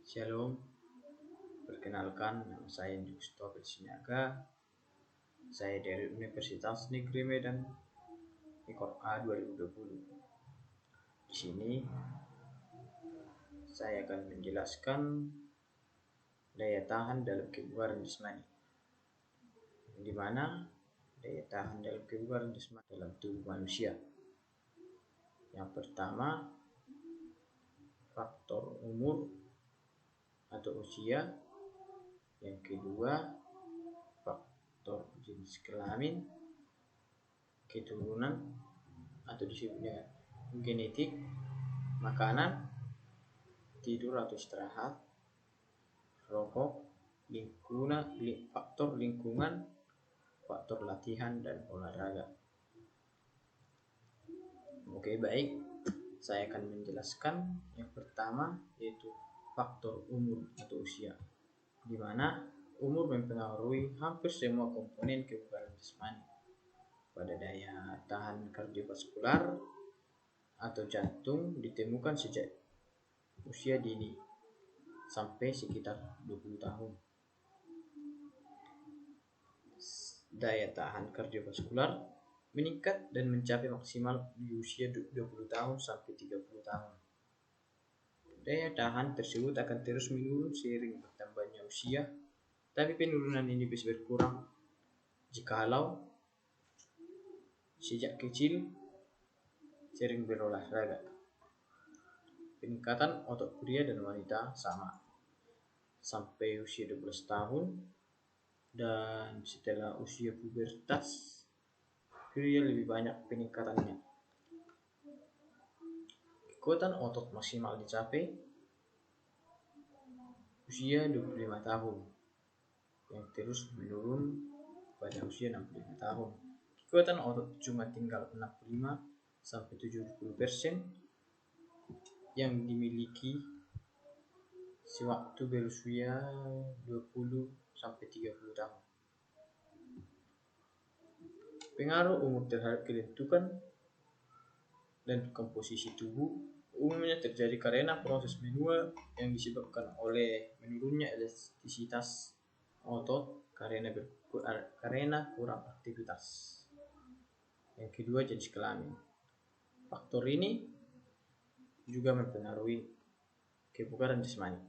Shalom, perkenalkan nama saya Yustofil Sinaga. Saya dari Universitas Negeri Medan, Ikor A 2020. Di sini saya akan menjelaskan daya tahan dalam kebugaran jasmani. Di mana daya tahan dalam kebugaran jasmani dalam tubuh manusia. Yang pertama, faktor umur atau usia. Yang kedua, faktor jenis kelamin, keturunan atau disebutnya genetik, makanan, tidur atau istirahat, rokok, faktor lingkungan, faktor latihan dan olahraga. Oke, baik. Saya akan menjelaskan yang pertama, yaitu faktor umur atau usia, di mana umur mempengaruhi hampir semua komponen kebugaran jasmani. Pada daya tahan kardiovaskular atau jantung ditemukan sejak usia dini sampai sekitar 20 tahun. Daya tahan kardiovaskular meningkat dan mencapai maksimal di usia 20 tahun sampai 30 tahun. Daya tahan tersebut akan terus menurun seiring bertambahnya usia, tapi penurunan ini bisa berkurang jikalau sejak kecil sering berolahraga. Peningkatan otot pria dan wanita sama sampai usia 12 tahun, dan setelah usia pubertas pria lebih banyak peningkatannya. Kekuatan otot maksimal dicapai usia 25 tahun yang terus menurun pada usia 65 tahun. Kekuatan otot cuma tinggal 65 sampai 70% yang dimiliki sewaktu berusia 20 sampai 30 tahun. Pengaruh umur terhadap kelentukan dan komposisi tubuh umumnya terjadi karena proses menua yang disebabkan oleh menurunnya elastisitas otot karena kurang aktivitas. Yang kedua, jenis kelamin. Faktor ini juga mempengaruhi kebugaran jasmani.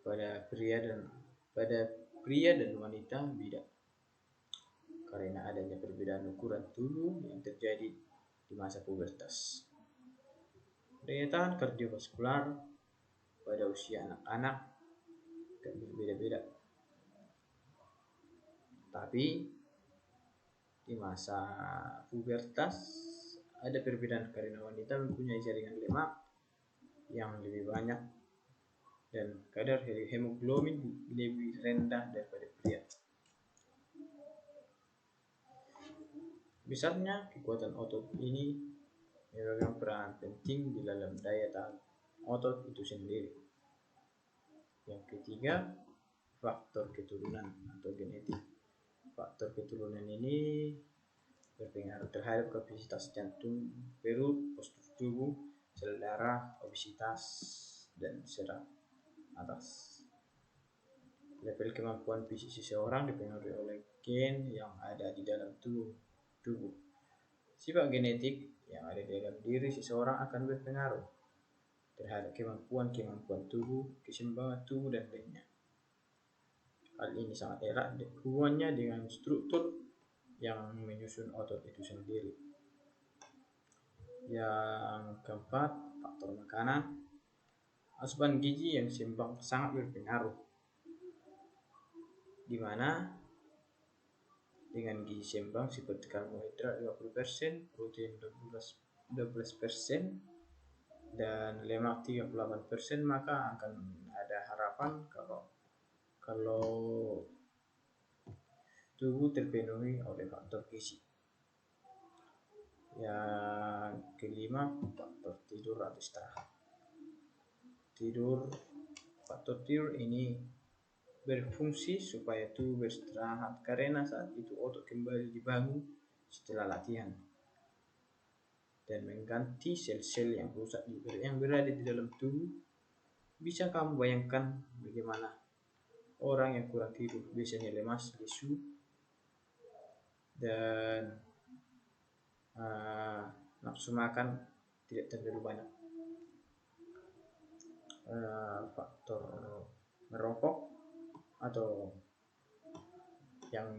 Pada pria dan wanita beda karena adanya perbedaan ukuran tubuh yang terjadi di masa pubertas. Daya tahan kardiovaskular pada usia anak-anak akan berbeda-beda, tapi di masa pubertas ada perbedaan karena wanita mempunyai jaringan lemak yang lebih banyak dan kadar hemoglobin lebih rendah daripada pria. Besarnya kekuatan otot ini memegang peran penting di dalam daya tahan otot itu sendiri. Yang ketiga, faktor keturunan atau genetik. Faktor keturunan ini berpengaruh terhadap kapasitas jantung, perut, postur tubuh, sel darah, obesitas, dan serap atas. Level kemampuan fisik seseorang dipengaruhi oleh gen yang ada di dalam tubuh. Sifat genetik yang ada di dalam diri seseorang akan berpengaruh terhadap kemampuan tubuh, keseimbangan tubuh, dan lainnya. Hal ini sangat erat hubungannya dengan struktur yang menyusun otot itu sendiri. Yang keempat, faktor makanan. Asupan gizi yang seimbang sangat berpengaruh, di mana dengan gizi seimbang seperti karbohidrat 50%, protein 12%, dan lemak 38%, maka akan ada harapan kalau tubuh terpenuhi oleh faktor gizi. Yang kelima, faktor tidur atau istirahat. Faktor tidur ini berfungsi supaya tubuh beristirahat karena saat itu otot kembali dibangun setelah latihan dan mengganti sel-sel yang rusak yang berada di dalam tubuh bisa kamu bayangkan bagaimana orang yang kurang tidur biasanya lemas, lesu, dan nafsu makan tidak terlalu banyak. Faktor merokok atau yang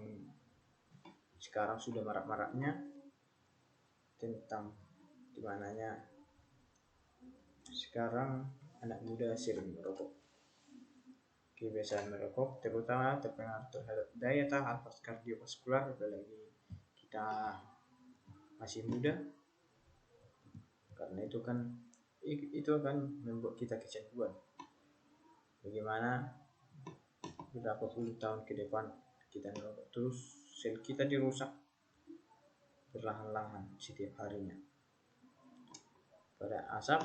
sekarang sudah marak-maraknya tentang dimananya sekarang anak muda sering merokok. Kebiasaan merokok terutama terpengaruh terhadap daya tahan kardiovaskular, apalagi kita masih muda, karena itu akan membuat kita kecanduan. Bagaimana beberapa puluh tahun ke depan kita merokok terus, sel kita dirusak perlahan-lahan setiap harinya. Pada asap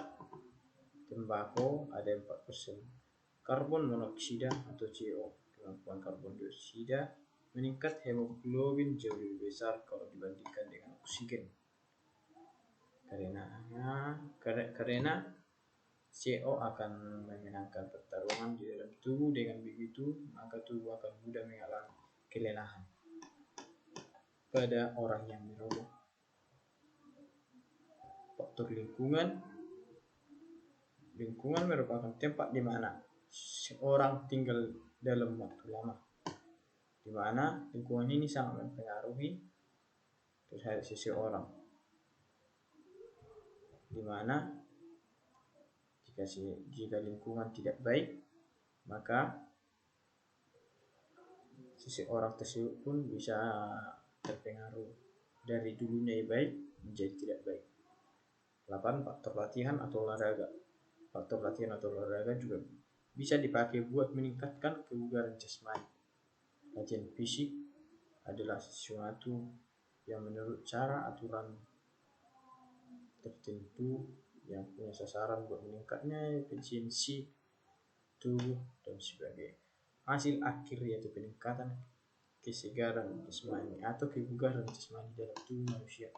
tembakau ada 4% karbon monoksida atau CO. Kemampuan karbon dioksida meningkat hemoglobin jauh lebih besar kalau dibandingkan dengan oksigen. Karena CO akan memenangkan pertarungan di dalam tubuh, dengan begitu maka tubuh akan mudah mengalami kelelahan. Pada orang yang merokok, faktor lingkungan merupakan tempat di mana seorang tinggal dalam waktu lama, di mana lingkungan ini sangat mempengaruhi terhadap seseorang, di mana jika lingkungan tidak baik, maka seseorang tersebut pun bisa terpengaruh dari dulunya baik menjadi tidak baik. 8. Faktor latihan atau olahraga. Faktor latihan atau olahraga juga bisa dipakai buat meningkatkan kebugaran jasmani. Latihan fisik adalah sesuatu yang menurut cara aturan tertentu yang punya sasaran buat meningkatnya efisiensi tubuh dan sebagai hasil akhir yaitu peningkatan kesegaran jasmani atau kebugaran jasmani dalam tubuh manusia.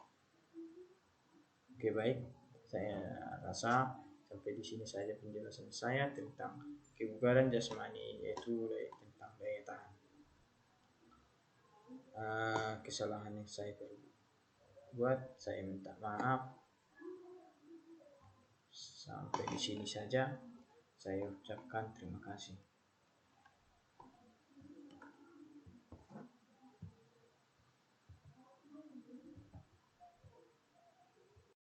Oke, baik, saya rasa sampai di sini saja penjelasan saya tentang kebugaran jasmani, yaitu tentang daya tahan. Kesalahan yang saya buat, saya minta maaf. Sampai di sini saja, saya ucapkan terima kasih.